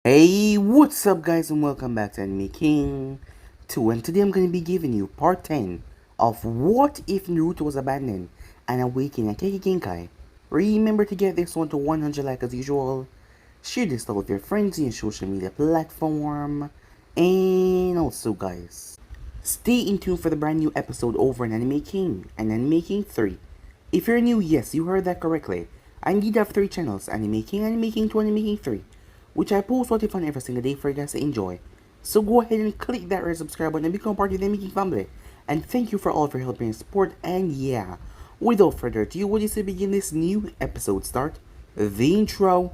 Hey, what's up guys and welcome back to Anime King 2, and today I'm going to be giving you part 10 of What If Naruto Was Abandoned and Awaken at Kekkei Genkai. Remember to get this one to 100 likes as usual, share this with your friends in your social media platform, and also guys, stay in tune for the brand new episode over in Anime King and Anime King 3. If you're new, yes, you heard that correctly. I indeed have 3 channels, Anime King, Anime King 2, Anime King 3. Which I post what I fun every single day for you guys to enjoy. So go ahead and click that red subscribe button and become part of the Making family. And thank you for all of your help and support. And yeah, without further ado, what is to begin this new episode start? The intro.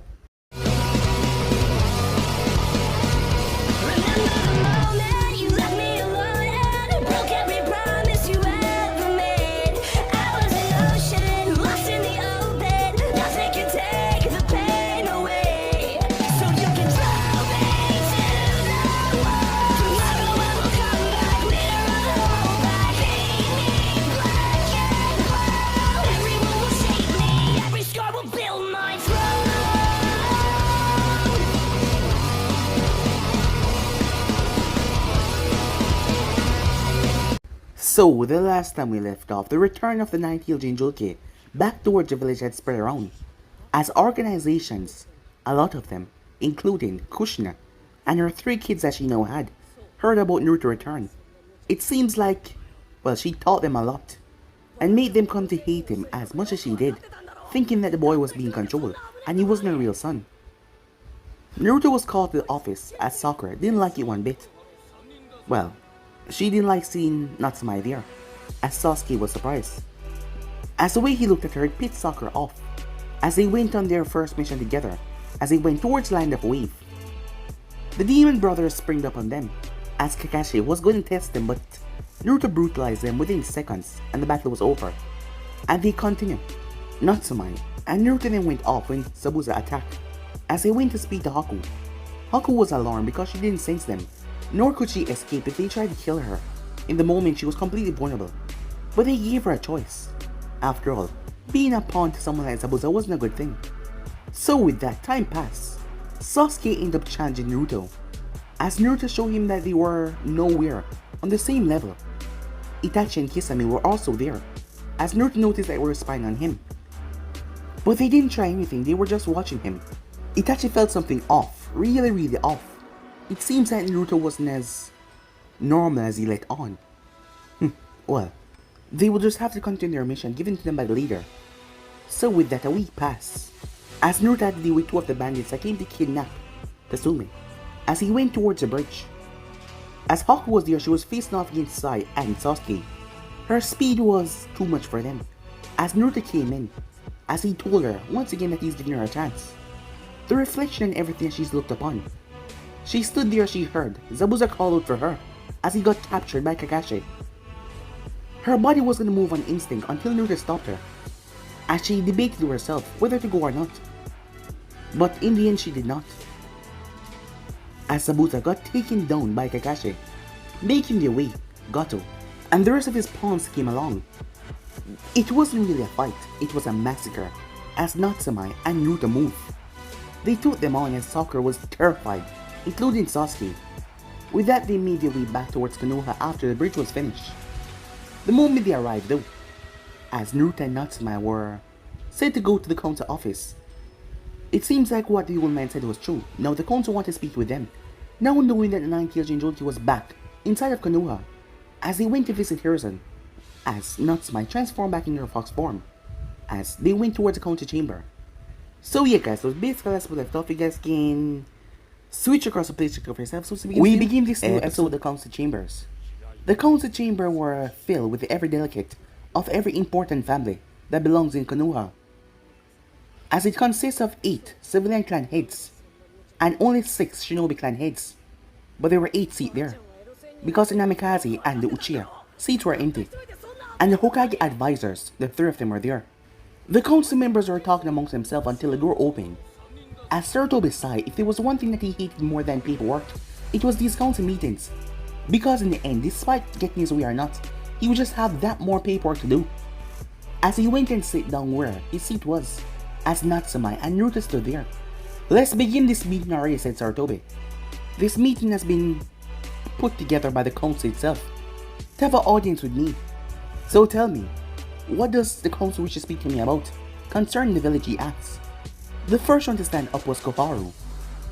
So, the last time we left off, the return of the 9th Jinjuke back towards the village had spread around, as organizations, a lot of them, including Kushina and her 3 kids that she now had, heard about Naruto's return. It seems like, well, she taught them a lot, and made them come to hate him as much as she did, thinking that the boy was being controlled, and he wasn't a real son. Naruto was called to the office as Sakura didn't like it one bit. Well, she didn't like seeing Natsume there, as Sasuke was surprised. As the way he looked at her, it pissed Sakura off, as they went on their first mission together, as they went towards Land of Wave. The demon brothers springed up on them, as Kakashi was going to test them, but Naruto brutalized them within seconds, and the battle was over. And they continued. Natsume and Naruto then went off when Zabuza attacked, as they went to speak to Haku. Haku was alarmed because she didn't sense them, nor could she escape if they tried to kill her. In the moment, she was completely vulnerable, but they gave her a choice. After all, being a pawn to someone like Zabuza wasn't a good thing. So with that, time passed. Sasuke ended up challenging Naruto, as Naruto showed him that they were nowhere on the same level. Itachi and Kisame were also there, as Naruto noticed that they were spying on him. But they didn't try anything, they were just watching him. Itachi felt something off, really off. It seems that Naruto wasn't as normal as he let on. Well, they will just have to continue their mission given to them by the leader. So with that, a week passed, as Naruto had to deal with 2 of the bandits that came to kidnap Tsume, as he went towards the bridge. As Haku was there, she was facing off against Sai and Sasuke. Her speed was too much for them, as Naruto came in, as he told her once again that he's giving her a chance. The reflection and everything she's looked upon. She stood there as she heard Zabuza call out for her, as he got captured by Kakashi. Her body was going to move on instinct until Naruto stopped her, as she debated to herself whether to go or not. But in the end she did not, as Zabuza got taken down by Kakashi, making their way, Gato, and the rest of his pawns came along. It wasn't really a fight, it was a massacre, as Natsume and Naruto moved. They took them on as Sakura was terrified, including Sasuke. With that, they made their way back towards Konoha after the bridge was finished. The moment they arrived though, as Naruto and Natsume were said to go to the council office. It seems like what the old man said was true. Now the council wanted to speak with them, now knowing that the 9th Jinjuki was back inside of Konoha, as they went to visit Hiruzen, as Natsume transformed back into her fox form, as they went towards the council chamber. So yeah guys, so basically that's what left off. You guys can switch across the place for yourself. So we begin this new episode of the council chambers. The council chamber were filled with every delegate of every important family that belongs in Konoha, as it consists of 8 civilian clan heads and only 6 shinobi clan heads. But there were 8 seats there, because the Namikaze and the Uchiha seats were empty, and the Hokage advisors, the 3 of them were there. The council members were talking amongst themselves until the door opened, as Sir Toby sighed. If there was one thing that he hated more than paperwork, it was these council meetings, because in the end, despite getting his way or not, he would just have that more paperwork to do. As he went and sat down where his seat was, as Natsume and Naruto stood there, Let's begin this meeting already, said Sarutobi. This meeting has been put together by the council itself to have an audience with me. So tell me, what does the council wish to speak to me about concerning the village, he asks. The first one to stand up was Koharu,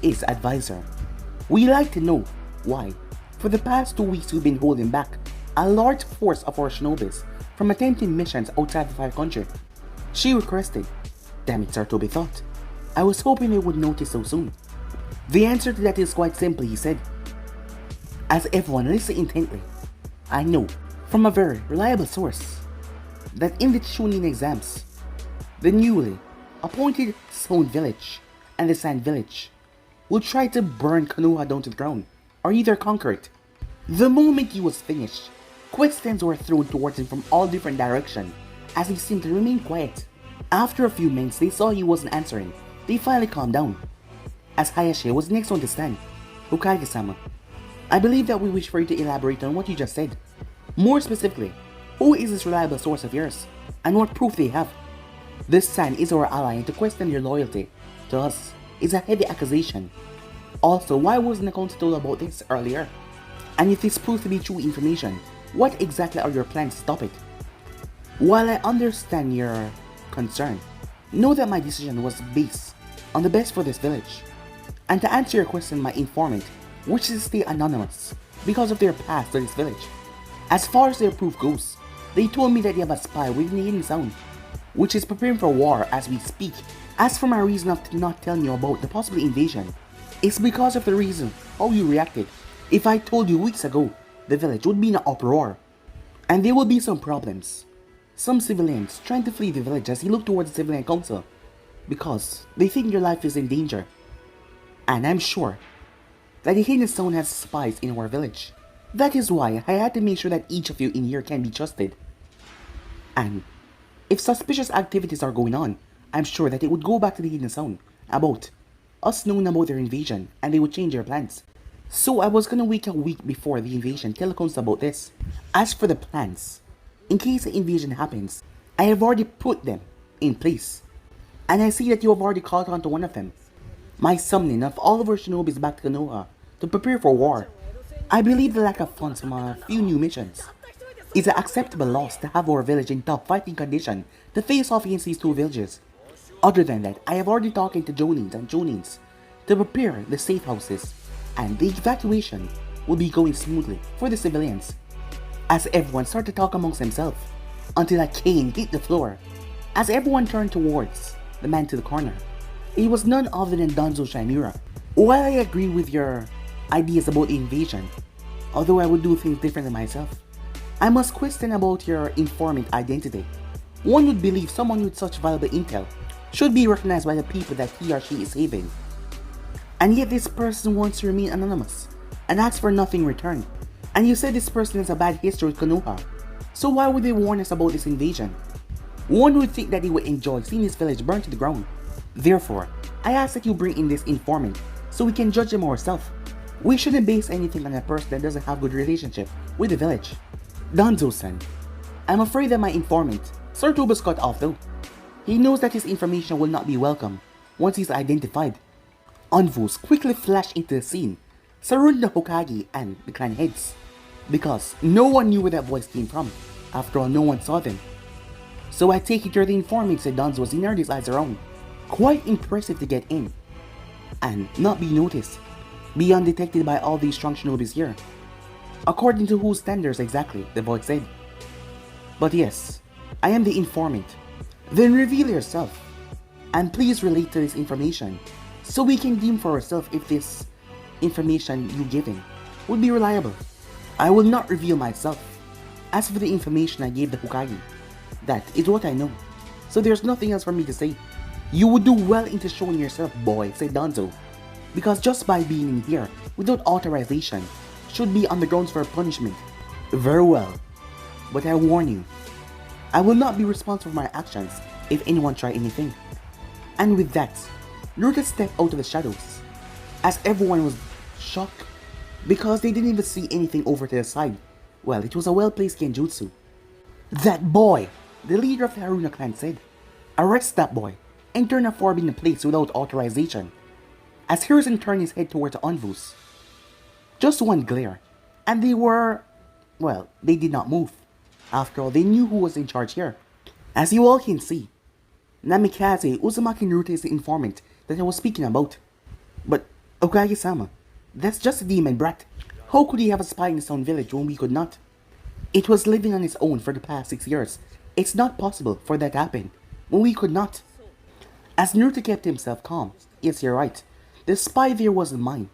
his advisor. We like to know why, for the past 2 weeks we've been holding back a large force of our shinobis from attempting missions outside the Fire Country. She requested. Damn it, Sarutobi thought. I was hoping they would notice so soon. The answer to that is quite simple, he said. As everyone listened intently, I know from a very reliable source that in the Chunin exams, the newly appointed Stone Village and the Sand Village will try to burn Konoha down to the ground or either conquer it. The moment he was finished, questions were thrown towards him from all different directions as he seemed to remain quiet. After a few minutes they saw he wasn't answering, they finally calmed down. As Hayashi was the next one to stand, Hokage-sama, I believe that we wish for you to elaborate on what you just said. More specifically, who is this reliable source of yours, and what proof they have? This San is our ally, and to question your loyalty to us is a heavy accusation. Also, why wasn't the council told about this earlier? And if this proves to be true information, what exactly are your plans to stop it? While I understand your concern, know that my decision was based on the best for this village. And to answer your question, my informant wishes to stay anonymous because of their past to this village. As far as their proof goes, they told me that they have a spy within the hidden sound, which is preparing for war as we speak. As for my reason of not telling you about the possible invasion, it's because of the reason how you reacted. If I told you weeks ago, the village would be in an uproar, and there will be some problems. Some civilians trying to flee the village as he looked towards the civilian council, because they think your life is in danger. And I'm sure that the hidden stone has spies in our village. That is why I had to make sure that each of you in here can be trusted. And if suspicious activities are going on, I'm sure that it would go back to the hidden stone about us knowing about their invasion and they would change their plans. So I was gonna wait a week before the invasion, tell the council about this. As for the plans, in case the invasion happens, I have already put them in place. And I see that you have already caught on to one of them. My summoning of all of our shinobis back to Konoha to prepare for war. I believe the lack of funds from a few new missions is an acceptable loss to have our village in top fighting condition to face off against these two villages. Other than that, I have already talked to Jonins and Jonins to prepare the safe houses, and the evacuation will be going smoothly for the civilians. As everyone started to talk amongst themselves, until a cane hit the floor. As everyone turned towards the man to the corner, it was none other than Danzo Shinamura. While I agree with your ideas about the invasion, although I would do things differently myself, I must question about your informant identity. One would believe someone with such valuable intel should be recognized by the people that he or she is saving. And yet this person wants to remain anonymous and asks for nothing in return. And you said this person has a bad history with Konoha, so why would they warn us about this invasion? One would think that they would enjoy seeing his village burned to the ground. Therefore, I ask that you bring in this informant so we can judge him ourselves. We shouldn't base anything on a person that doesn't have good relationship with the village. Danzo-san, I'm afraid that my informant, Sarutobi's cut off though. He knows that his information will not be welcome once he's identified. Envoys quickly flashed into the scene, surrounding the Hokage and the clan heads, because no one knew where that voice came from. After all, no one saw them. So I take it you're the informant, said Danzo as he narrowed his eyes around. Quite impressive to get in and not be noticed, be undetected by all these strong shinobis here. According to whose standards exactly, the voice said. But yes, I am the informant. Then reveal yourself, and please relate to this information, so we can deem for ourselves if this information you giving would be reliable. I will not reveal myself. As for the information I gave the Hokage, that is what I know, so there's nothing else for me to say. You would do well into showing yourself, boy, said Danzo, because just by being in here without authorization should be on the grounds for punishment. Very well, but I warn you, I will not be responsible for my actions if anyone try anything. And with that, Naruto stepped out of the shadows, as everyone was shocked because they didn't even see anything over to the side. Well, it was a well-placed genjutsu. That boy, the leader of the Haruna clan said. Arrest that boy and turn a forbidden place without authorization. as Hiruzen turned his head towards the Anvus. Just one glare, and they were, well, they did not move. After all, they knew who was in charge here. As you all can see, Namikaze Uzumaki Naruto is the informant that I was speaking about. But, Hokage-sama, that's just a demon brat. How could he have a spy in his own village when we could not? It was living on its own for the past 6 years. It's not possible for that to happen when we could not. As Naruto kept himself calm, yes, you're right, the spy there wasn't mine.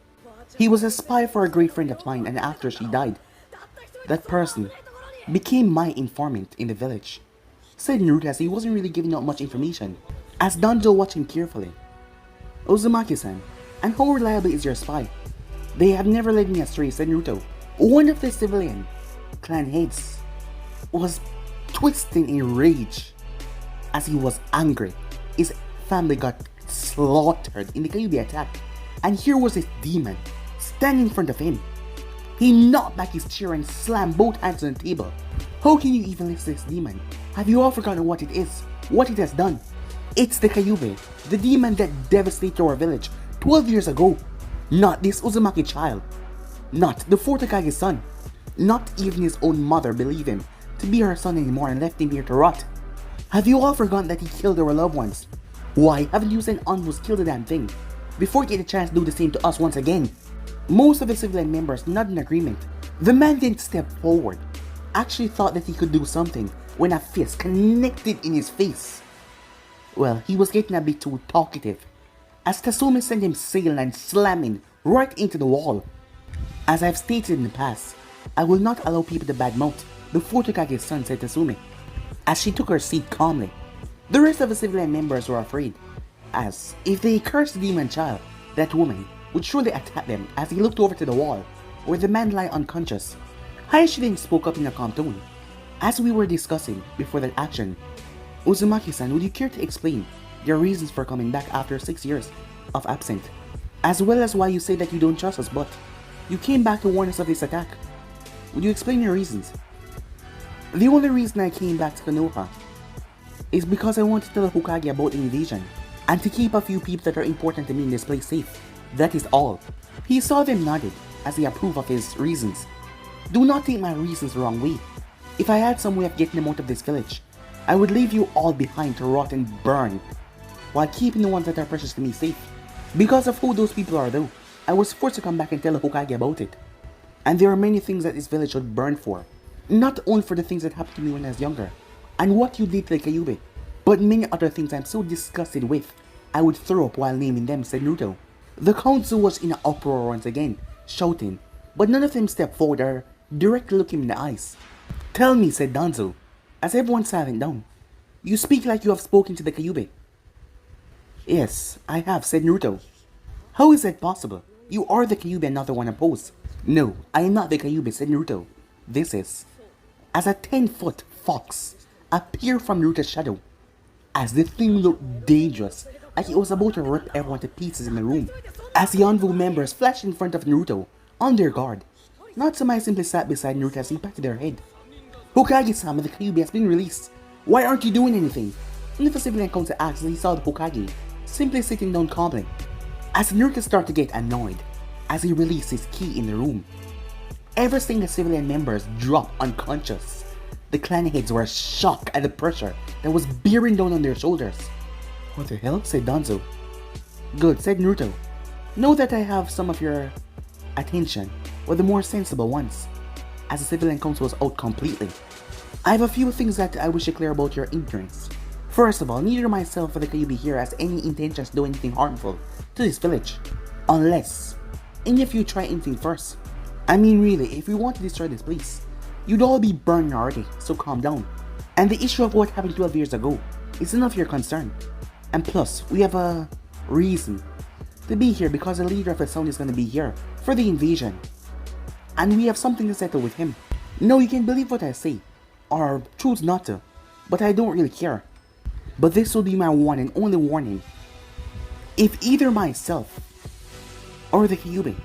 He was a spy for a great friend of mine, and after she died, that person became my informant in the village, said Naruto as he wasn't really giving out much information. As Danzo watched him carefully. Uzumaki-san, and how reliable is your spy? They have never led me astray, said Naruto. One of the civilian clan heads was twisting in rage as he was angry. His family got slaughtered in the Kyuubi attack, and here was this demon standing in front of him. He knocked back his chair and slammed both hands on the table. How can you even list this demon? Have you all forgotten what it is? What it has done? It's the Kyuubi, the demon that devastated our village 12 years ago. Not this Uzumaki child. Not the fourth Hokage's son. Not even his own mother believed him to be her son anymore and left him here to rot. Have you all forgotten that he killed our loved ones? Why haven't you sent Anvus kill the damn thing before you get a chance to do the same to us once again? Most of the civilian members nodded in agreement. The man didn't step forward, actually thought that he could do something when a fist connected in his face. Well, he was getting a bit too talkative, as Tasumi sent him sailing and slamming right into the wall. As I've stated in the past, I will not allow people to badmouth the fourth Hokage's son, said Tasumi, as she took her seat calmly. The rest of the civilian members were afraid, as if they cursed the demon child, that woman would surely attack them. As he looked over to the wall, where the man lay unconscious, Hayashi then spoke up in a calm tone. As we were discussing before that action, Uzumaki-san, would you care to explain your reasons for coming back after 6 years of absent, as well as why you say that you don't trust us, but you came back to warn us of this attack? Would you explain your reasons? The only reason I came back to Konoha is because I want to tell Hokage about the invasion, and to keep a few people that are important to me in this place safe. That is all. He saw them nodded as he approved of his reasons. Do not take my reasons the wrong way. If I had some way of getting them out of this village, I would leave you all behind to rot and burn, while keeping the ones that are precious to me safe. Because of who those people are though, I was forced to come back and tell Hokage about it. And there are many things that this village should burn for. Not only for the things that happened to me when I was younger, and what you did to the Kyuubi, but many other things I'm so disgusted with, I would throw up while naming them, said Naruto. The council was in an uproar once again, shouting, but none of them stepped forward or directly looked him in the eyes. Tell me, said Danzo, as everyone silent down. You speak like you have spoken to the Kyuubi. Yes, I have, said Naruto. How is that possible? You are the Kyuubi and not the one opposed. No, I am not the Kyuubi, said Naruto. This is. As a 10-foot fox appeared from Naruto's shadow, as the thing looked dangerous, like it was about to rip everyone to pieces in the room. As the Anvu members flashed in front of Naruto, on their guard, Natsumai simply sat beside Naruto as he patted their head. Hokage-sama, the Kyuubi has been released. Why aren't you doing anything? And the civilian council asked as he saw the Hokage, simply sitting down calmly. As Naruto started to get annoyed, as he released his key in the room, every single civilian members dropped unconscious. The clan heads were shocked at the pressure that was bearing down on their shoulders. What the hell? Said Danzo. Good, said Naruto. Know that I have some of your attention, or the more sensible ones, as the civilian council was out completely. I have a few things that I wish to clear about your ignorance. First of all, neither myself or the Kyuubi here has any intentions to do anything harmful to this village. Unless any of you try anything first. I mean really, if we want to destroy this place, you'd all be burned already, so calm down. And the issue of what happened 12 years ago is none of your concern. And plus, we have a reason to be here because the leader of the town is going to be here for the invasion. And we have something to settle with him. No, you can believe what I say, or choose not to, but I don't really care. But this will be my one and only warning. If either myself, or the Kyuubi,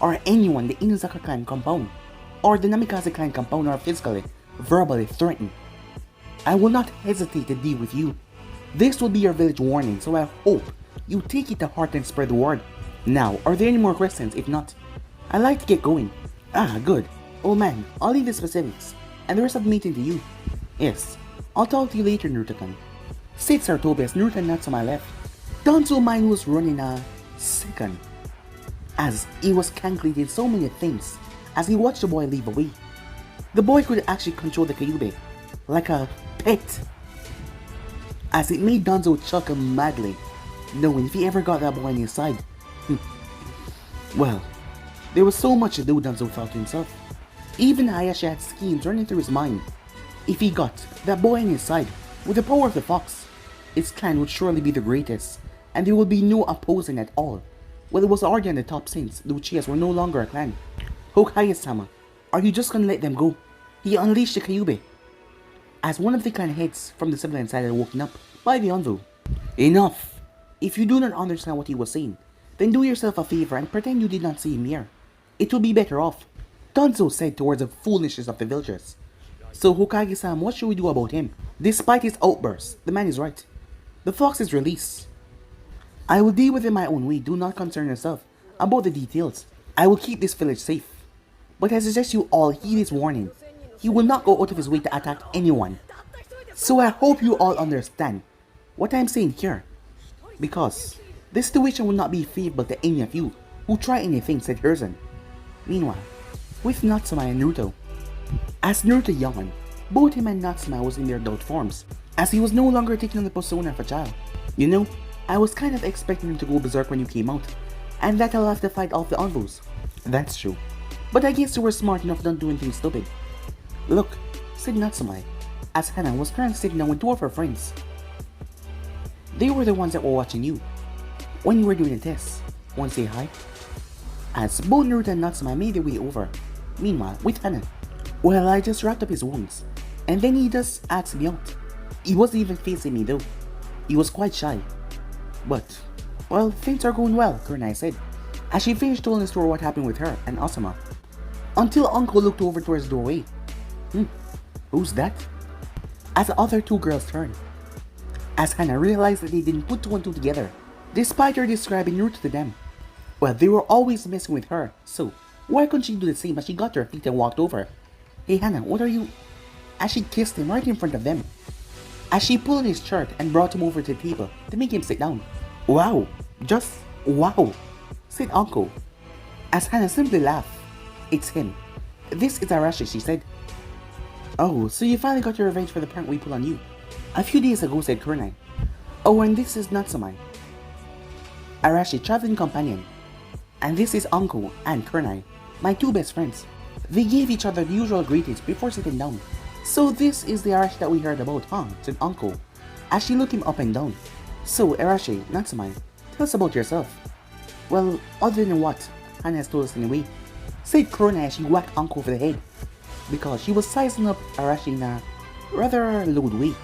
or anyone the Inazaka clan compound, or the Namikaze clan compound are physically, verbally threatened, I will not hesitate to deal with you. This will be your village warning, so I hope you take it to heart and spread the word. Now, are there any more questions? If not, I'd like to get going. Ah, good. Oh man, I'll leave the specifics and the rest of the meeting to you. Yes, I'll talk to you later, Naruto-kun. Said Sarutobi as Naruto and Natsuma left. Danzo's mind was running a second, as he was calculating so many things as he watched the boy leave away. The boy could actually control the Kyuubi like a pet, as it made Danzo chuckle madly, knowing if he ever got that boy on his side. Well, there was so much to do, Danzo thought to himself. Even Hayashi had schemes running through his mind. If he got that boy on his side, with the power of the fox, its clan would surely be the greatest, and there would be no opposing at all. Well, it was already on the top since the Uchihas were no longer a clan. Hokage-sama, are you just gonna let them go? He unleashed the Kyuubi. As one of the clan heads from the sibling side had woken up by the Anzu. Enough! If you do not understand what he was saying, then do yourself a favor and pretend you did not see him here. It will be better off, Danzo said towards the foolishness of the villagers. So Hokage-sama, what should we do about him? Despite his outbursts, the man is right. The fox is released. I will deal with it my own way, do not concern yourself about the details. I will keep this village safe. But I suggest you all heed his warning. He will not go out of his way to attack anyone. So I hope you all understand what I am saying here. Because this situation will not be favorable to any of you who try anything, said Hiruzen. Meanwhile, with Natsuma and Naruto. As Naruto yawned, both him and Natsuma was in their adult forms, as he was no longer taking on the persona of a child. You know, I was kind of expecting him to go berserk when you came out, and that I'll have to fight off the envoys. That's true. But I guess you were smart enough not to do anything stupid. Look, said Natsuma, as Hana was currently sitting down with two of her friends. They were the ones that were watching you when you were doing the test. Want to say hi? As both Naruto and Natsuma made their way over. Meanwhile, with Hana, well, I just wrapped up his wounds, and then he just asked me out. He wasn't even facing me though. He was quite shy. But, well, things are going well, Kurenai said, as she finished telling the story what happened with her and Asuma. Until Uncle looked over towards the doorway. Who's that? As the other two girls turned. As Hana realized that they didn't put two and two together, despite her describing Naruto to them. Well, they were always messing with her, so why couldn't she do the same as she got to her feet and walked over? Hey Hana, what are you? As she kissed him right in front of them. As she pulled his shirt and brought him over to the table to make him sit down. Wow, just wow, said Uncle. As Hana simply laughed. It's him. This is Arashi, she said. Oh, so you finally got your revenge for the prank we pulled on you. A few days ago, said Kurenai. Oh, and this is Natsuma, Arashi, traveling companion. And this is Uncle and Kurenai, my two best friends. They gave each other the usual greetings before sitting down. So this is the Arashi that we heard about, huh? Said Uncle, as she looked him up and down. So, Arashi, Natsuma, tell us about yourself. Well, other than what Hana has told us anyway, said Kurenai as she whacked Uncle over the head, because she was sizing up Arashi in a rather lewd way.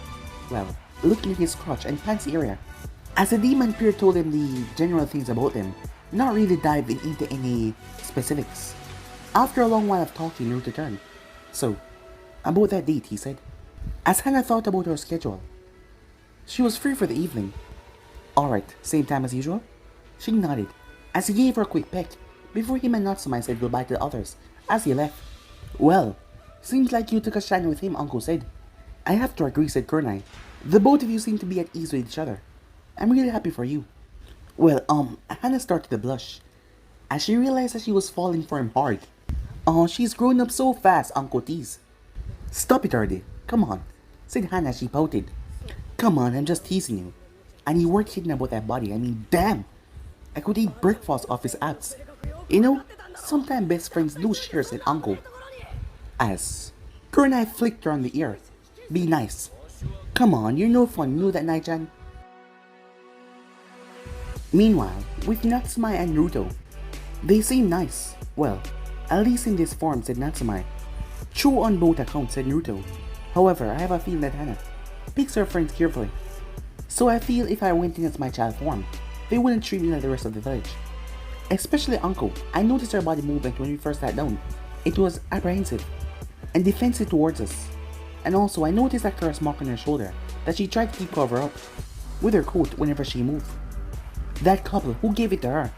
Well, looking at his crotch and pants area. As the demon peer told him the general things about them, not really diving into any specifics. After a long while of talking, Naruto turned. So, about that date, he said. As Hana thought about her schedule, she was free for the evening. Alright, same time as usual? She nodded, as he gave her a quick peck, before him and Natsuma said goodbye to the others, as he left. Well, seems like you took a shine with him, Uncle said. I have to agree, said Kurenai. The both of you seem to be at ease with each other. I'm really happy for you. Well, Hana started to blush, as she realized that she was falling for him hard. Oh, she's grown up so fast, Uncle teased. Stop it already, come on, said Hana as she pouted. Come on, I'm just teasing you. And you weren't kidding about that body, I mean, damn! I could eat breakfast off his abs. You know, sometimes best friends do share, said Uncle. As Kurenai flicked her on the ear. Be nice. Come on, you're no fun, you know that, Nai-chan? Meanwhile, with Natsuma and Naruto, they seem nice. Well, at least in this form, said Natsuma. True on both accounts, said Naruto. However, I have a feeling that Hana picks her friends carefully. So I feel if I went in as my child form, they wouldn't treat me like the rest of the village. Especially Uncle. I noticed her body movement when we first sat down. It was apprehensive and defensive towards us. And also I noticed that caress mark on her shoulder that she tried to keep cover up with her coat whenever she moved. That couple, who gave it to her?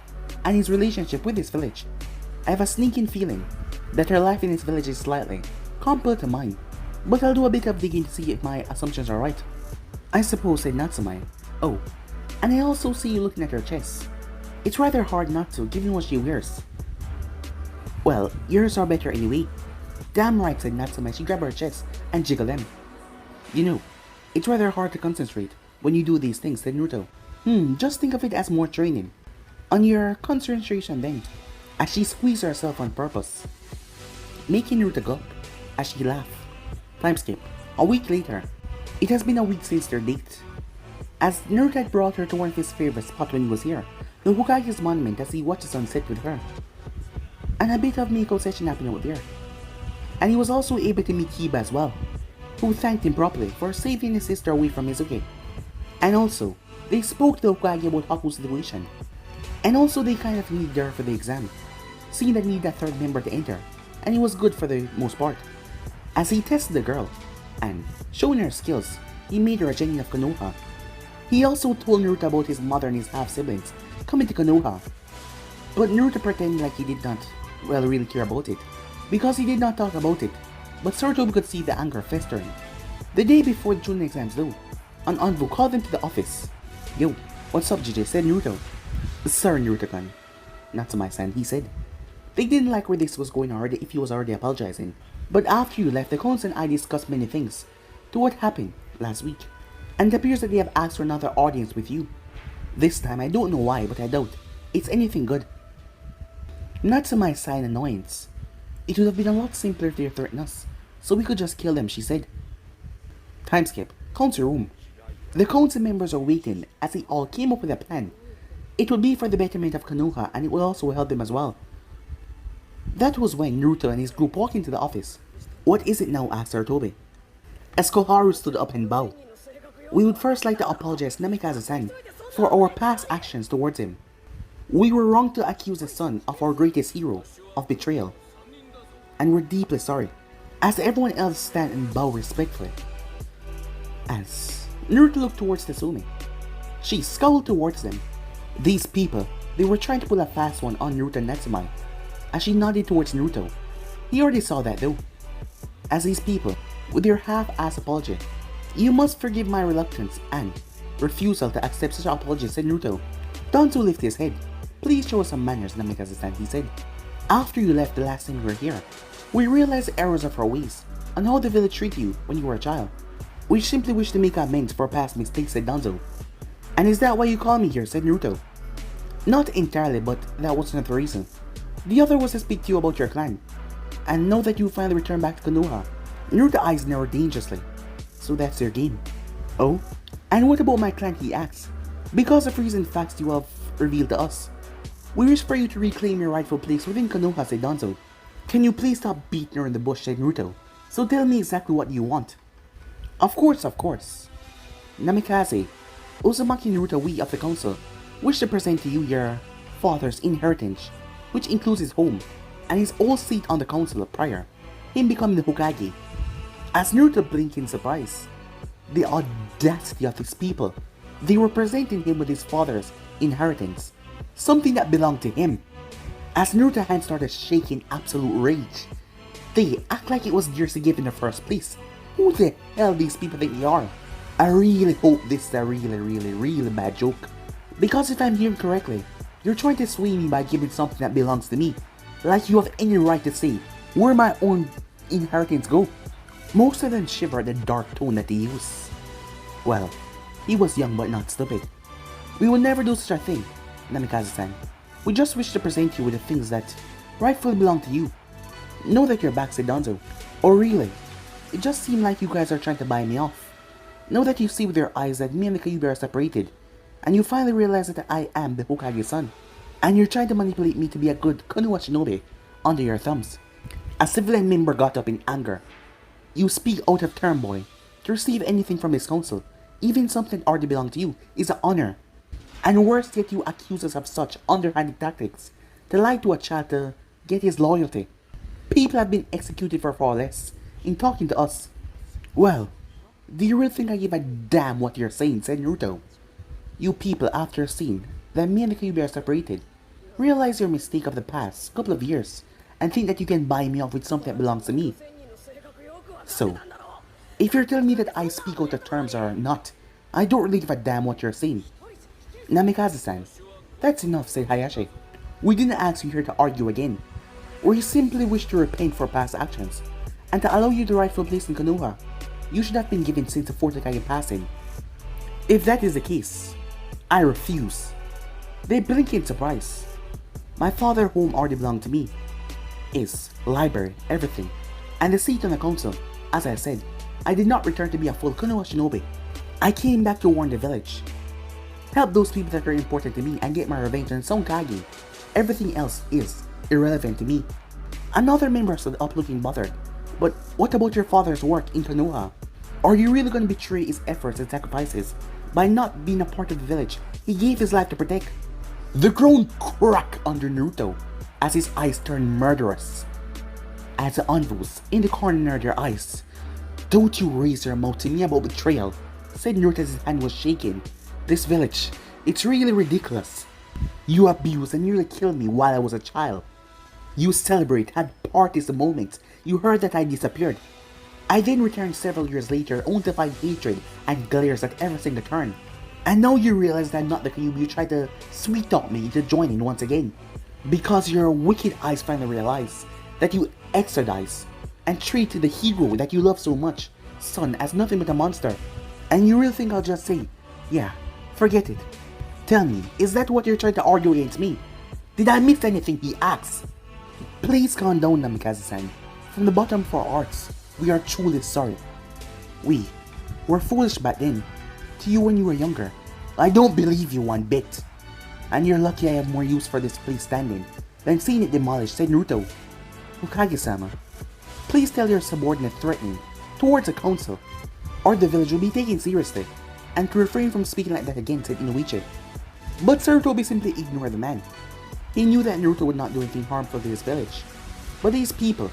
and his relationship with his village. I have a sneaking feeling that her life in his village is slightly comparable to mine, but I'll do a bit of digging to see if my assumptions are right. I suppose, said Natsumai. Oh, and I also see you looking at her chest. It's rather hard not to, given what she wears. Well, yours are better anyway. Damn right, said Natsume as she grabbed her chest and jiggled them. You know, it's rather hard to concentrate when you do these things, said Naruto. Just think of it as more training. On your concentration then, as she squeezed herself on purpose, making Naruto gulp as she laughed. Timeskip. A week later. It has been a week since their date. As Naruto had brought her to one of his favorite spots when he was here, the Hokage's monument, as he watched the sunset with her. And a bit of Miko session happened out there. And he was also able to meet Kiba as well, who thanked him properly for saving his sister away from Mizuki. And also, they spoke to the Hokage about Haku's situation. And also they kind of needed her for the exam, seeing that needed a third member to enter, and he was good for the most part. As he tested the girl, and showing her skills, he made her a genin of Konoha. He also told Naruto about his mother and his half-siblings coming to Konoha. But Naruto pretended like he did not, really care about it, because he did not talk about it, but Sarutobi could see the anger festering. The day before the Chunin exams though, an envoy called them to the office. Yo, what's up JJ, said Naruto. Sir Naruto-kun. Natsume-san, he said. They didn't like where this was going already if he was already apologizing. But after you left, the council and I discussed many things to what happened last week. And it appears that they have asked for another audience with you. This time, I don't know why, but I doubt it's anything good. Natsume sighed in annoyance. It would have been a lot simpler if they threatened us, so we could just kill them, she said. Timeskip. Council room. The council members are waiting as they all came up with a plan. It would be for the betterment of Konoha, and it would also help them as well. That was when Naruto and his group walked into the office. What is it now? Asked Sarutobi. As Koharu stood up and bowed. We would first like to apologize to Namikaze-san for our past actions towards him. We were wrong to accuse the son of our greatest hero of betrayal, and we're deeply sorry. As everyone else stand and bow respectfully. As Naruto looked towards Tsumi, she scowled towards them. These people, they were trying to pull a fast one on Naruto and Natsume. As she nodded towards Naruto, he already saw that though. As these people, with their half-ass apology, you must forgive my reluctance and refusal to accept such an apology, said Naruto. Danzo lifted his head. Please show us some manners, Namikaze-san, he said. After you left the last time we were here, we realized the errors of our ways and how the village treated you when you were a child. We simply wish to make amends for past mistakes, said Danzo. And is that why you called me here, said Naruto. Not entirely, but that wasn't the reason. The other was to speak to you about your clan, and know that you finally returned back to Konoha. Naruto's eyes narrowed dangerously. So that's your game. Oh? And what about my clan, he asked. Because of recent facts you have revealed to us. We wish for you to reclaim your rightful place within Konoha, said Danzo. Can you please stop beating her in the bush, said Naruto. So tell me exactly what you want. Of course. Namikaze, Uzumaki Naruto, we of the council, wish to present to you your father's inheritance, which includes his home, and his old seat on the council prior, him becoming the Hokage. As Naruto blinked in surprise, the audacity of these people, they were presenting him with his father's inheritance, something that belonged to him. As Naruto's hand started shaking in absolute rage, they act like it was theirs to give in the first place. Who the hell these people think they are? I really hope this is a really bad joke. Because if I'm hearing correctly, you're trying to sway me by giving something that belongs to me. Like you have any right to say where my own inheritance go. Most of them shiver at the dark tone that they use. Well, he was young but not stupid. We will never do such a thing, Namikaze-san. We just wish to present you with the things that rightfully belong to you. Know that you're back, said Danzo. Or really, it just seemed like you guys are trying to buy me off. Know that you see with your eyes that me and the Kyuubi are separated, and you finally realize that I am the Hokage's son, and you're trying to manipulate me to be a good Konoha shinobi under your thumbs. A civilian member got up in anger. You speak out of turn, boy. To receive anything from this council, even something that already belongs to you, is an honor. And worse yet, you accuse us of such underhanded tactics to lie to a child to get his loyalty. People have been executed for far less in talking to us. Well, do you really think I give a damn what you're saying, said Naruto. You people, after seeing that me and the Kyuubi are separated, realize your mistake of the past couple of years and think that you can buy me off with something that belongs to me. So, if you're telling me that I speak out of terms or not, I don't really give a damn what you're saying. Namikaze-san, that's enough, said Hayashi. We didn't ask you here to argue again. We simply wish to repent for past actions, and to allow you the rightful place in Konoha. You should have been given since the fourth Hokage passing. If that is the case, I refuse. They blink in surprise. My father's home already belonged to me. Is, library, everything, and the seat on the council. As I said, I did not return to be a full Konoha shinobi. I came back to warn the village, help those people that are important to me, and get my revenge on Son Kage. Everything else is irrelevant to me. Another member stood up looking bothered. But what about your father's work in Konoha? Are you really going to betray his efforts and sacrifices by not being a part of the village he gave his life to protect? The ground cracked under Naruto as his eyes turned murderous. As the envoys in the corner of their eyes. Don't you raise your mouth to me about betrayal, said Naruto as his hand was shaking. This village, it's really ridiculous. You abused and nearly killed me while I was a child. You celebrate, had parties the moment you heard that I disappeared. I then returned several years later only to find hatred and glares at every single turn. And now you realize that I'm not the Kyuubi you tried to sweet talk me into joining once again. Because your wicked eyes finally realize that you extradize and treat the hero that you love so much, son, as nothing but a monster. And you really think I'll just say, yeah, forget it. Tell me, is that what you're trying to argue against me? Did I miss anything? He asks. Please calm down, Namikaze-san. From the bottom of our hearts, we are truly sorry. We were foolish back then. To you when you were younger. I don't believe you one bit. And you're lucky I have more use for this place standing than seeing it demolished, said Naruto. Hokage-sama, please tell your subordinate threatening towards the council, or the village will be taken seriously, and to refrain from speaking like that again, said Inoichi. But Sarutobi simply ignored the man. He knew that Naruto would not do anything harmful to his village. But these people,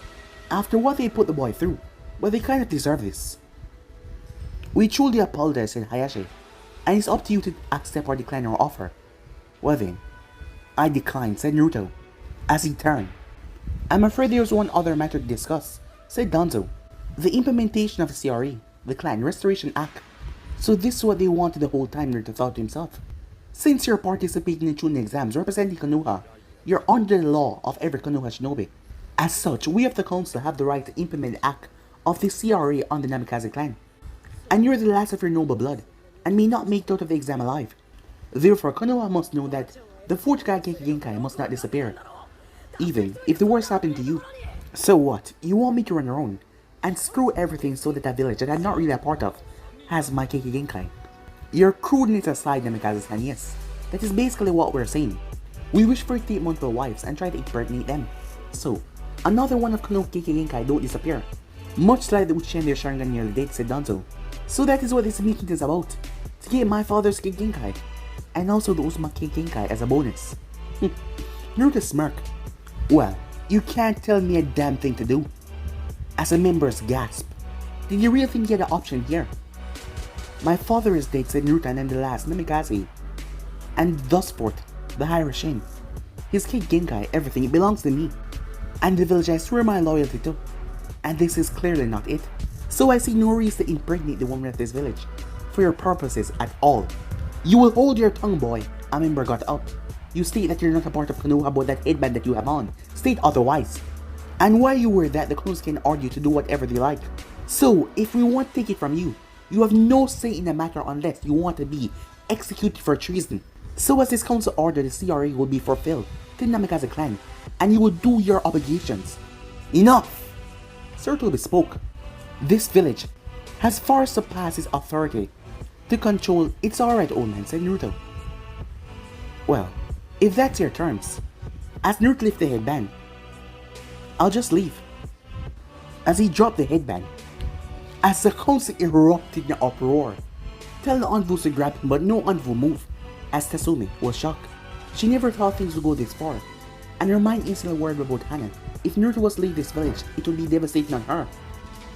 after what they put the boy through, well, they kind of deserve this. We truly apologize, said Hayashi, and it's up to you to accept or decline our offer. Well then, I decline, said Naruto, as he turned. I'm afraid there's one other matter to discuss, said Danzo. The implementation of the CRE, the Clan Restoration Act. So this is what they wanted the whole time, Naruto thought to himself. Since you're participating in Chunin exams representing Konoha, you're under the law of every Konoha shinobi. As such, we of the council have the right to implement the act of the CRA on the Namikaze clan. And you're the last of your noble blood, and may not make it out of the exam alive. Therefore, Konoha must know that the fourth Kekkei Genkai must not disappear, even if the worst happened to you. So what? You want me to run around and screw everything so that village that I'm not really a part of has my Kekkei Genkai? Your crudeness aside, Namikaze-san, yes, that is basically what we're saying. We wish for you to take multiple wives and try to impregnate them. So, another one of Konoha Kekkei Genkai don't disappear. Much like the Uchiha and their Sharingan nearly did, said Danzo. So that is what this meeting is about. To get my father's Kekkei Genkai. And also the Uzumaki Genkai as a bonus. Naruto smirked. Well, you can't tell me a damn thing to do. As the members gasped. Did you really think you had an option here? My father is dead, said Naruto, and then the last, Namikaze. And thus forth, the Hiroshin. His Kekkei Genkai, everything, it belongs to me. And the village I swear my loyalty to. And this is clearly not it. So I see no reason to impregnate the woman of this village. For your purposes at all. You will hold your tongue, boy. A member got up. You state that you're not a part of Konoha about that headband that you have on. State otherwise. And while you wear that, the Konohas can argue to do whatever they like. So, if we want to take it from you, you have no say in the matter unless you want to be executed for treason. So as this council order, the CRA will be fulfilled to the Namikaze clan, and you will do your obligations. Enough! Sarutobi spoke. This village has far surpassed its authority to control. It's alright, old man, said Naruto. Well, if that's your terms, as Naruto lifted the headband, I'll just leave. As he dropped the headband, as the council erupted in uproar, telling the envoys to grab him, but no envoy moved, as Tasumi was shocked. She never thought things would go this far, and her mind instantly worried about Hana. If Naruto was to leave this village, it would be devastating on her.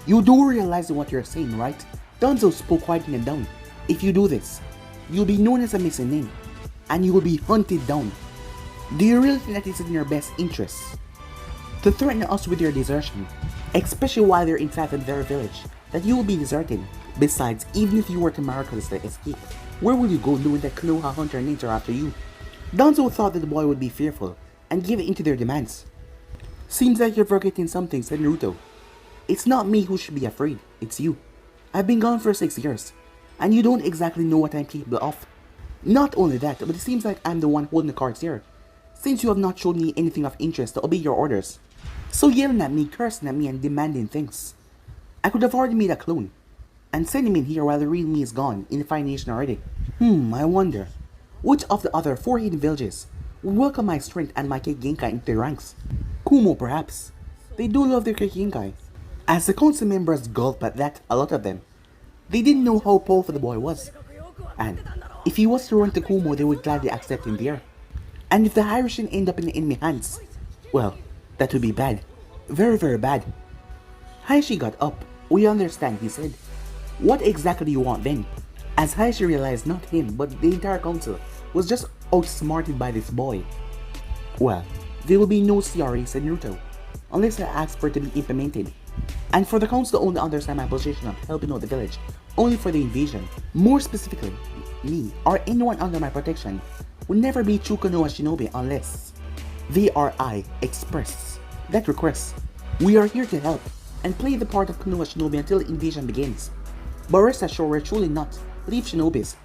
You do realize what you're saying, right? Danzo spoke quieting him down. If you do this, you'll be known as a missing name, and you will be hunted down. Do you really think that it's in your best interests to threaten us with your desertion, especially while you're inside of their village, that you will be deserting? Besides, even if you were to miraculously escape, where will you go knowing that Konoha Hunter and Ninja are after you? Danzo thought that the boy would be fearful and give in to their demands. Seems like you're forgetting something, said Naruto. It's not me who should be afraid, it's you. I've been gone for 6 years, and you don't exactly know what I'm capable of. Not only that, but it seems like I'm the one holding the cards here, since you have not shown me anything of interest to obey your orders. So yelling at me, cursing at me, and demanding things. I could have already made a clone, and sent him in here while the real me is gone in the Fire Nation already. I wonder, which of the other 4 hidden villages would welcome my strength and my Genkai into their ranks? Kumo, perhaps. They do love their Genkai. As the council members gulped at that, a lot of them, they didn't know how powerful the boy was. And if he was to run to Kumo, they would gladly accept him there. And if the Hirishin end up in the enemy hands, well, that would be bad. Very, very bad. Hayashi got up. We understand, he said. What exactly do you want then? As Hayashi realized not him, but the entire council was just outsmarted by this boy. Well, there will be no CRA, said Naruto, unless I ask for it to be implemented. And for the council to only understand my position of helping out the village, only for the invasion. More specifically, me, or anyone under my protection, will never be true Konoha Shinobi unless they or I express that request. We are here to help, and play the part of Konoha Shinobi until the invasion begins. But rest assured we're truly not brave Shinobis,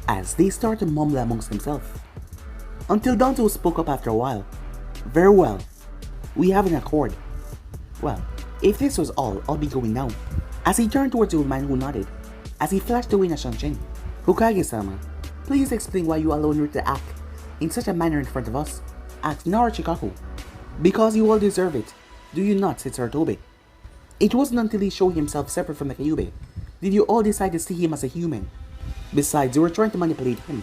as they start to mumble amongst themselves. Until Danzo spoke up after a while. Very well, we have an accord. Well, if this was all, I'll be going now. As he turned towards the old man who nodded, as he flashed away at Shanshin. Hokage-sama, please explain why you allowed Naruto to act in such a manner in front of us, asked Naruchikaku. Because you all deserve it, do you not, said Sarutobi. It wasn't until he showed himself separate from the Kyuubi did you all decide to see him as a human. Besides, you were trying to manipulate him,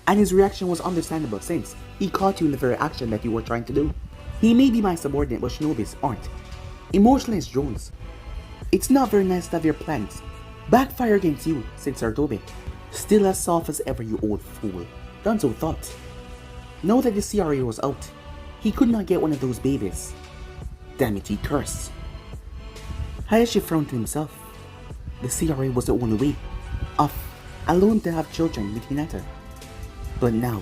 and his reaction was understandable since he caught you in the very action that you were trying to do. He may be my subordinate, but Shinobis aren't. Emotionless drones. It's not very nice to have your plans backfire against you, said Sarutobi. Still as soft as ever, you old fool, Danzo thought. Now that the CRA was out, he could not get one of those babies. Damn it, he cursed. Hayashi frowned to himself. The CRA was the only way of alone to have children with Hinata. But now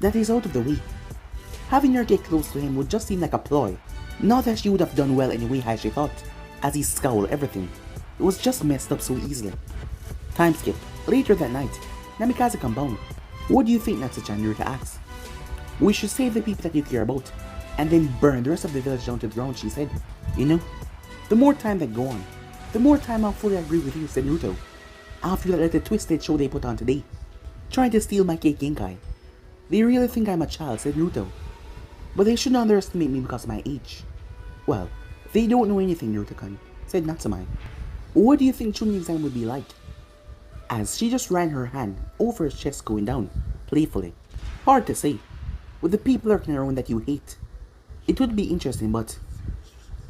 that he's out of the way, having her get close to him would just seem like a ploy. Not that she would have done well anyway, Hayashi thought, as he scowled everything. It was just messed up so easily. Time skip. Later that night, Namikaze compound. What do you think, Natsuchan? Naruto asked. We should save the people that you care about, and then burn the rest of the village down to the ground, she said. You know, the more time that go on, the more time I'll fully agree with you, said Naruto. After that little twisted show they put on today, trying to steal my cake Genkai. They really think I'm a child, said Naruto. But they shouldn't underestimate me because of my age. Well, they don't know anything, Naruto-kun, said Natsume. What do you think Chunin exam would be like? As she just ran her hand over his chest going down, playfully. Hard to say. With the people lurking around that you hate. It would be interesting, but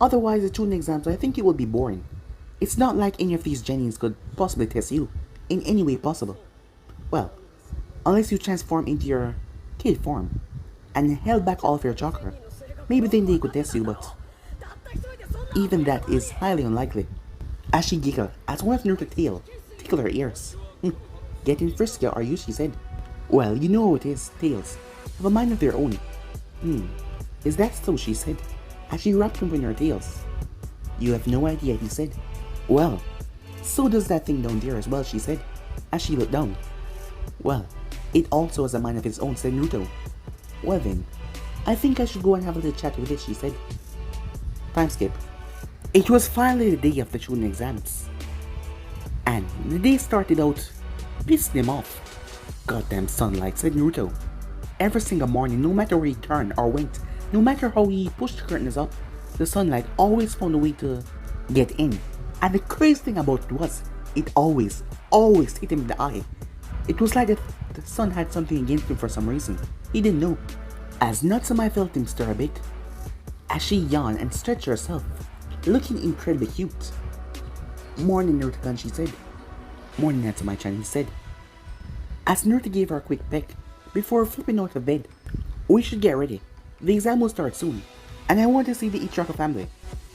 otherwise the Chunin exams I think it would be boring. It's not like any of these Genins could possibly test you in any way possible. Well, unless you transform into your kid form and held back all of your chakra, maybe then they could test you, but even that is highly unlikely. As she giggled, as one of Naruto's tail tickled her ears. Getting frisky are you, she said. Well, you know how it is, tails have a mind of their own. Is that so, she said, as she wrapped him in her tails. You have no idea, he said. Well, so does that thing down there as well, she said, as she looked down. Well, it also has a mind of its own, said Naruto. Well then, I think I should go and have a little chat with it, she said. Time skip. It was finally the day of the Chunin exams. And the day started out pissing him off. Goddamn sunlight, said Naruto. Every single morning, no matter where he turned or went, no matter how he pushed the curtains up, the sunlight always found a way to get in. And the crazy thing about it was, it always hit him in the eye. It was like the sun had something against him for some reason. He didn't know. As Natsume felt him stir a bit, as she yawned and stretched herself, looking incredibly cute. Morning, Naruto-kun, she said. Morning, Natsume-chan, he said. As Naruto gave her a quick peck before flipping out of bed. We should get ready. The exam will start soon, and I want to see the Ichiraka family.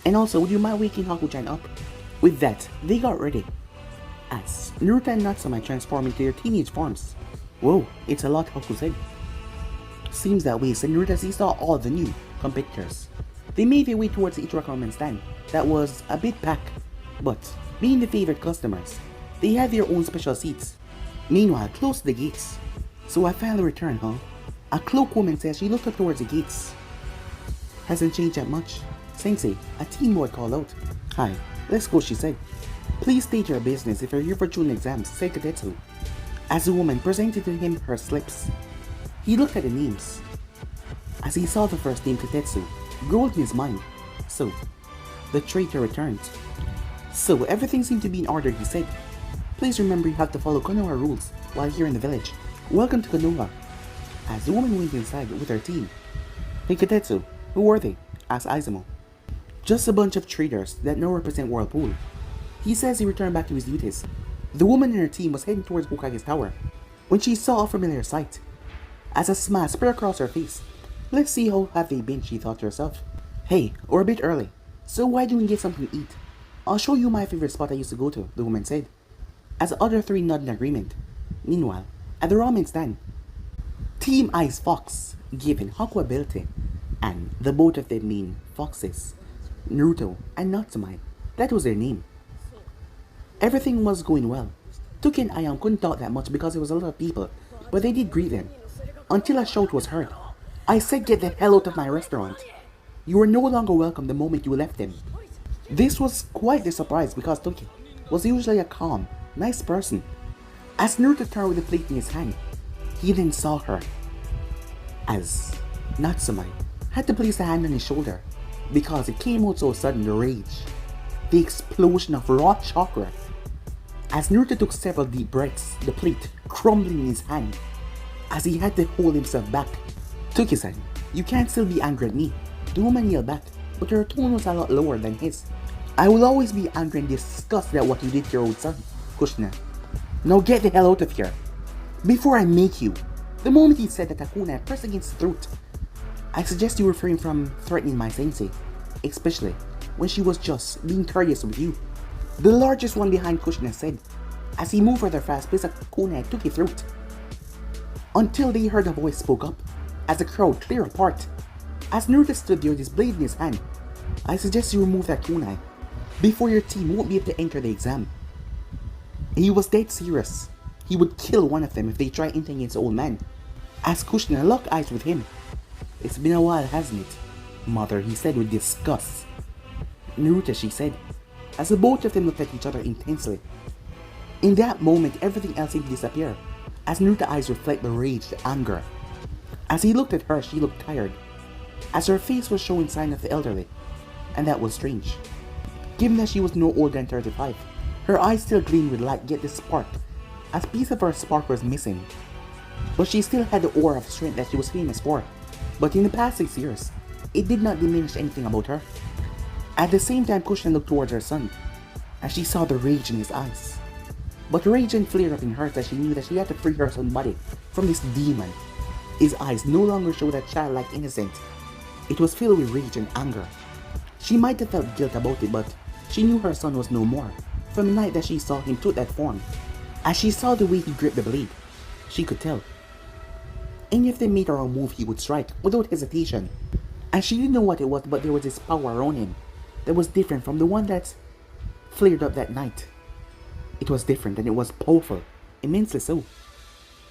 And also, would you mind waking Haku-chan up? With that, they got ready. As Naruto and Natsume transform into their teenage forms. Whoa, it's a lot, Haku said. Seems that way, said Naruto as he saw all the new competitors. They made their way towards the Ichiraka ramen stand that was a bit packed, but being the favorite customers, they had their own special seats. Meanwhile, close to the gates. So I finally returned, huh? A cloaked woman says she looked up towards the gates. Hasn't changed that much. Sensei, a teen boy called out. Hi, let's go, she said. Please state your business if you're here for June exams, said Katetsu. As the woman presented to him her slips, he looked at the names. As he saw the first name, Katetsu, growled in his mind. So, the traitor returned. So, everything seemed to be in order, he said. Please remember you have to follow Konoha rules while here in the village. Welcome to Konoha. As the woman went inside with her team. Hey Katetsu, who were they? Asked Izumo. Just a bunch of traders that now represent Whirlpool. He says he returned back to his duties. The woman and her team was heading towards Hokage's tower when she saw a familiar sight. As a smile spread across her face. Let's see how have they been, she thought to herself. Hey, we're a bit early, so why don't we get something to eat? I'll show you my favorite spot I used to go to, the woman said. As the other three nodded in agreement. Meanwhile, at the ramen stand, Team Ice Fox, given Haku ability, and the both of them mean foxes, Naruto and Natsume, that was their name. Everything was going well. Tuki and Ayam couldn't talk that much because there was a lot of people, but they did greet them. Until a shout was heard. I said get the hell out of my restaurant. You were no longer welcome the moment you left them. This was quite a surprise because Tuki was usually a calm, nice person. As Naruto turned with the plate in his hand, he then saw her. As Natsume had to place a hand on his shoulder because it came out so sudden, the rage, the explosion of raw chakra. As Naruto took several deep breaths, the plate crumbling in his hand as he had to hold himself back. Tuki-san, you can't still be angry at me. The woman yelled back, but her tone was a lot lower than his. I will always be angry and disgusted at what you did to your old son, Kushina. Now get the hell out of here, before I make you. The moment he said that, a kunai pressed against his throat. I suggest you refrain from threatening my sensei, especially when she was just being courteous with you. The largest one behind Kushina said, as he moved further fast, placed a kunai took his throat. Until they heard a voice spoke up, as the crowd cleared apart. As Naruto stood there with his blade in his hand, I suggest you remove that kunai, before your team won't be able to enter the exam. He was dead serious. He would kill one of them if they try anything against the old man. As Kushina locked eyes with him. It's been a while, hasn't it? Mother, he said with disgust. Naruto, she said, as the both of them looked at each other intensely. In that moment, everything else seemed to disappear, as Naruto's eyes reflect the rage, the anger. As he looked at her, she looked tired, as her face was showing signs of the elderly, and that was strange. Given that she was no older than 35, her eyes still gleamed with light, yet the spark, as a piece of her spark was missing. But she still had the aura of strength that she was famous for. But in the past 6 years, it did not diminish anything about her. At the same time, Kushina looked towards her son, as she saw the rage in his eyes. But rage didn't flare up in hers as she knew that she had to free her son's body from this demon. His eyes no longer showed that childlike innocence. It was filled with rage and anger. She might have felt guilt about it, but she knew her son was no more from the night that she saw him took that form. As she saw the way he gripped the blade, she could tell. Any of them made her a move, he would strike without hesitation. And she didn't know what it was, but there was this power around him that was different from the one that flared up that night. It was different and it was powerful, immensely so.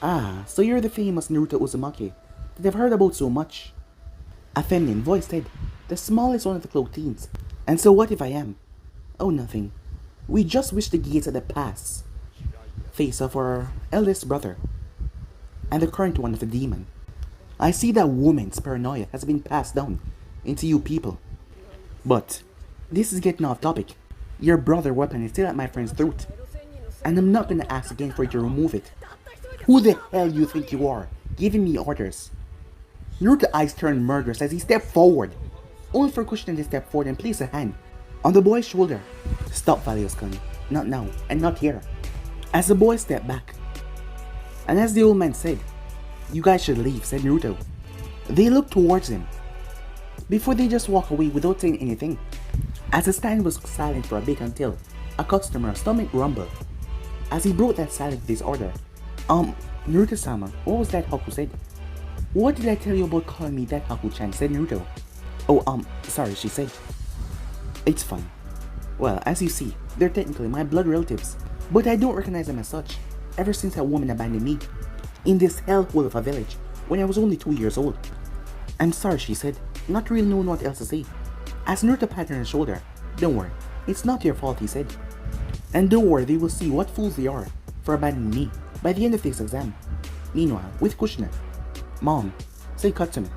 Ah, so you're the famous Naruto Uzumaki that I've heard about so much. A feminine voice said, the smallest one of the cloaked teens. And so what if I am? Oh, nothing. We just wish the gates at the pass. Face of our eldest brother, and the current one of the demon. I see that woman's paranoia has been passed down into you people. But this is getting off topic. Your brother weapon is still at my friend's throat, and I'm not gonna ask again for you to remove it. Who the hell you think you are, giving me orders? Naruto's eyes turned murderous as he stepped forward, only for Kushina to step forward and place a hand on the boy's shoulder. Stop, Valios-kun. Not now, and not here. As the boy stepped back, and as the old man said, you guys should leave, said Naruto. They looked towards him, before they just walk away without saying anything, as the stand was silent for a bit until a customer's stomach rumbled. As he broke that silence with his order, Naruto-sama, what was that Haku said? What did I tell you about calling me that, Haku-chan, said Naruto. Oh, sorry, she said. It's fine. Well, as you see, they're technically my blood relatives, but I don't recognize them as such, ever since that woman abandoned me, in this hellhole of a village, when I was only 2 years old. I'm sorry, she said, not really knowing what else to say. As Naruto patted her shoulder, don't worry, it's not your fault, he said. And don't worry, they will see what fools they are for abandoning me by the end of this exam. Meanwhile, with Kushina, Mom, say Katsumi.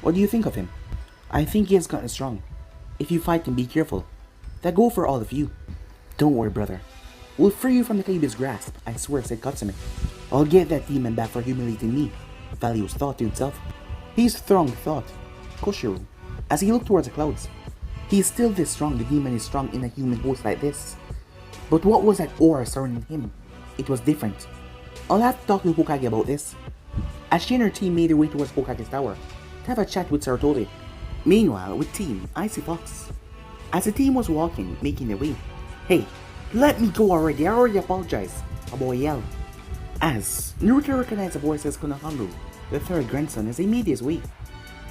What do you think of him? I think he has gotten strong. If you fight him, be careful. That go for all of you. Don't worry, brother. We'll free you from the Kyuubi's grasp, I swear, said Katsumi. I'll get that demon back for humiliating me, Values thought to himself. He's strong, thought Koshiro, as he looked towards the clouds. He is still this strong, the demon is strong in a human host like this. But what was that aura surrounding him? It was different. I'll have to talk to Hokage about this. As she and her team made their way towards Hokage's tower to have a chat with Sarutobi. Meanwhile, with Team Icy Fox, as the team was walking, making their way. Hey, let me go already, I already apologized, a boy yelled. As Naruto recognized the voice as Konoha, the third grandson, as he made his way,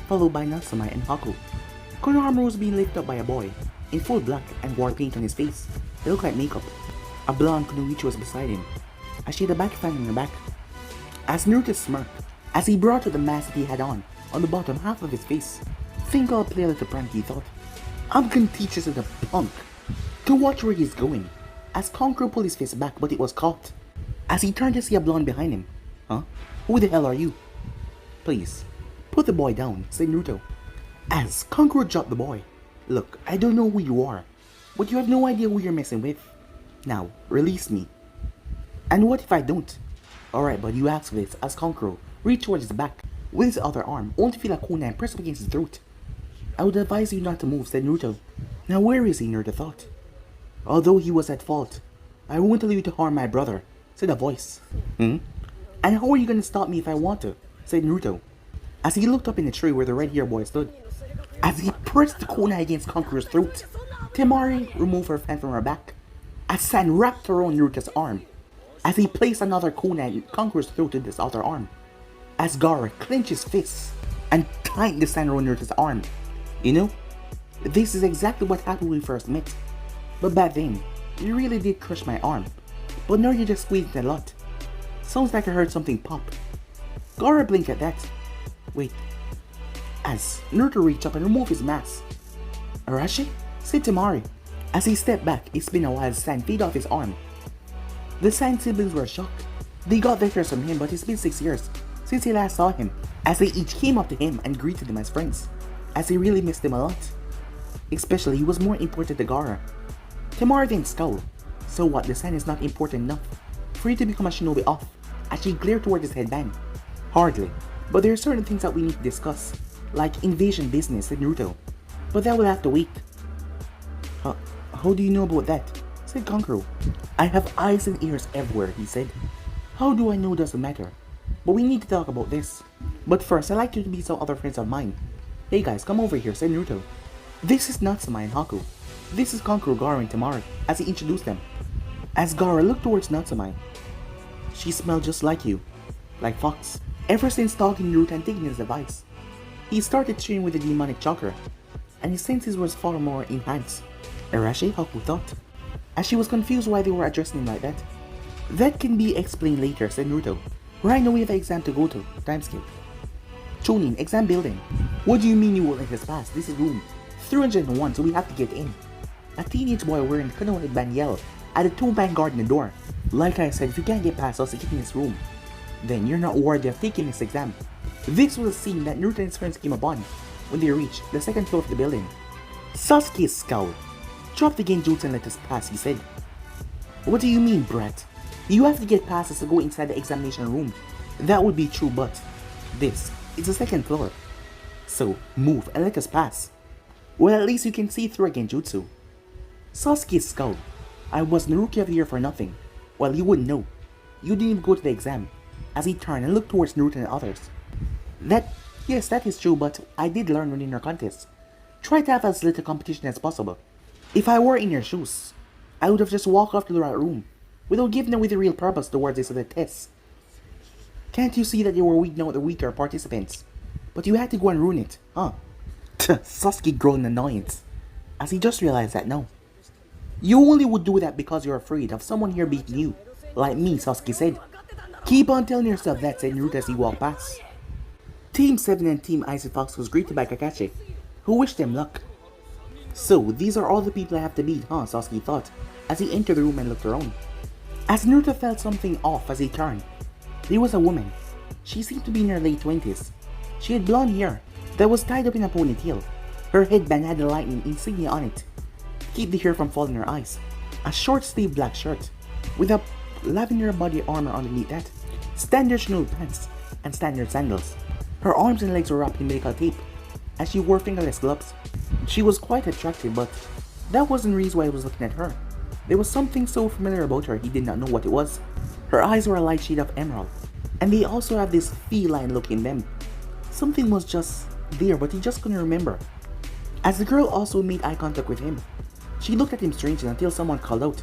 followed by Natsume and Haku. Konoha was being lifted up by a boy, in full black and wore paint on his face. It looked like makeup. A blonde Kunoichi was beside him, as she had a back fan on her back. As Naruto smirked, as he brought out the mask that he had on the bottom half of his face. Think I'll play a little prank, he thought. I'm gonna teach this little punk to watch where he's going. As Kankuro pulled his fist back, but it was caught. As he turned to see a blonde behind him. Huh? Who the hell are you? Please, put the boy down, said Naruto. As Kankuro dropped the boy. Look, I don't know who you are, but you have no idea who you're messing with. Now, release me. And what if I don't? Alright, but you asked for this, as Kankuro reached towards his back with his other arm, only to feel a kunai press up against his throat. I would advise you not to move, said Naruto. Now where is he, Naruto thought. Although he was at fault, I won't allow you to harm my brother, said a voice. And how are you going to stop me if I want to, said Naruto, as he looked up in the tree where the red-haired boy stood. As he pressed the kunai against Kankuro's throat, Temari removed her fan from her back, as sand wrapped around Naruto's arm, as he placed another kunai in Kankuro's throat with his other arm, as Gaara clenched his fists and tightened the sand around Naruto's arm. You know, this is exactly what happened when we first met. But back then, you really did crush my arm, but now you're just squeezing a lot. Sounds like I heard something pop. Gaara blinked at that. Wait. As Naruto reached up and removed his mask. Arashi? Said Temari. As he stepped back, it's been a while as sand faded off his arm. The Sand siblings were shocked. They got letters from him, but it's been 6 years since he last saw him, as they each came up to him and greeted him as friends, as he really missed him a lot. Especially, he was more important to Gaara. Temari then scowled. So what, the Sand is not important enough for you to become a shinobi off, as she glared toward his headband. Hardly, but there are certain things that we need to discuss, like invasion business, said Naruto. But that will have to wait. How do you know about that? Said Kankuro. I have eyes and ears everywhere, he said. How do I know doesn't matter, but we need to talk about this. But first, I'd like you to meet some other friends of mine. Hey guys, come over here, said Naruto. This is Natsume and Haku. This is Kankuro, Gaara, and Temari, as he introduced them. As Gaara looked towards Natsume, she smelled just like you, like Fox. Ever since stalking Naruto and taking his advice, he started training with the demonic chakra, and his senses were far more enhanced. Arashi, Haku thought, as she was confused why they were addressing him like that. That can be explained later, said Naruto. Right now we have an exam to go to. Time skip. Chunin, exam building. What do you mean you won't let us pass? This is room 301, so we have to get in. A teenage boy wearing Konoha headband yelled at the two-man guard in the door. Like I said, if you can't get past us to get in this room, then you're not worthy of taking this exam. This was a scene that Naruto and his friends came upon when they reached the second floor of the building. Sasuke scowled. Drop the genjutsu and let us pass, he said. What do you mean, brat? You have to get past us to go inside the examination room. That would be true, but this is the second floor. So, move and let us pass. Well, at least you can see through a genjutsu. Sasuke scowled. I wasn't rookie of the year for nothing. Well, you wouldn't know. You didn't even go to the exam. As he turned and looked towards Naruto and others. That, yes, that is true, but I did learn winning your contest. Try to have as little competition as possible. If I were in your shoes, I would have just walked off to the right room, without giving away the real purpose towards this other test. Can't you see that you were weeding out the weaker participants? But you had to go and ruin it, huh? Sasuke growled in annoyance, as he just realized that no. You only would do that because you're afraid of someone here beating you, like me, Sasuke said. Keep on telling yourself that, said Naruto as he walked past. Team 7 and Team Icy Fox was greeted by Kakashi, who wished them luck. So, these are all the people I have to beat, huh, Sasuke thought, as he entered the room and looked around. As Naruto felt something off as he turned, there was a woman. She seemed to be in her late 20s. She had blonde hair that was tied up in a ponytail. Her headband had the lightning insignia on it to keep the hair from falling in her eyes. A short-sleeved black shirt with a lavender body armor underneath that, standard Chanel pants, and standard sandals. Her arms and legs were wrapped in medical tape, as she wore fingerless gloves. She was quite attractive, but that wasn't the reason why I was looking at her. There was something so familiar about her, he did not know what it was. Her eyes were a light shade of emerald, and they also have this feline look in them. Something was just there, but he just couldn't remember. As the girl also made eye contact with him, she looked at him strangely until someone called out,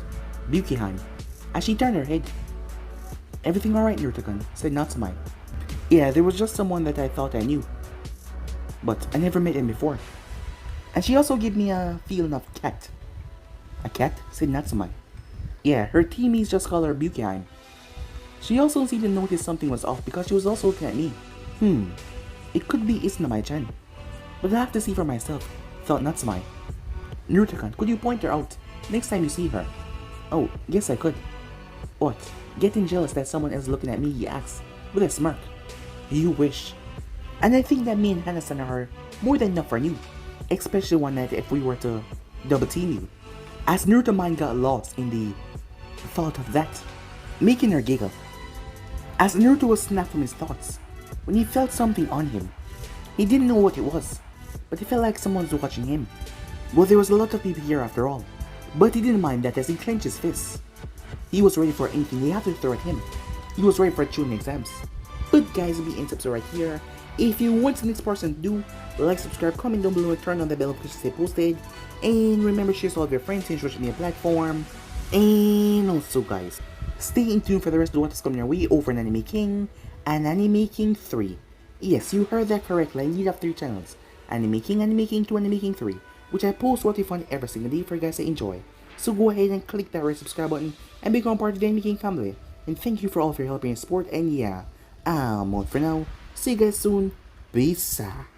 "Bukihan," as she turned her head. "Everything alright, Naruto-kun?" said Natsume. "Yeah, there was just someone that I thought I knew, but I never met him before." And she also gave me a feeling of cat. "A cat?" said Natsume. "Yeah, her teammates just call her Bukihan." She also seemed to notice something was off because she was also looking at me. It could be Izanami-chan, but I'll have to see for myself, thought Natsume. "Naruto-kun, could you point her out next time you see her?" "Oh, yes I could." "What? Getting jealous that someone else is looking at me?" he asked, with a smirk. "You wish. And I think that me and Hana-san are more than enough for you, especially one night if we were to double team you." As Naruto's mind got lost in the thought of that, making her giggle. As Naruto was snapped from his thoughts, when he felt something on him. He didn't know what it was, but he felt like someone was watching him. Well, there was a lot of people here after all, but he didn't mind that as he clenched his fists. He was ready for anything they had to throw at him. He was ready for tuning exams. But guys, be in tips right here. If you want the next person to do, like, subscribe, comment down below, and turn on the bell notification to stay posted. And remember, share all of your friends and social media platform. And also guys, stay in tune for the rest of what is coming your way over in Anime King and Anime King 3. Yes, you heard that correctly. I need have 3 channels: Anime King, Anime King 2, Anime King 3, which I post what you find every single day for you guys to enjoy. So go ahead and click that red subscribe button and become part of the Anime King family. And thank you for all of your help and support. And yeah, I'm out for now. See you guys soon. Peace out.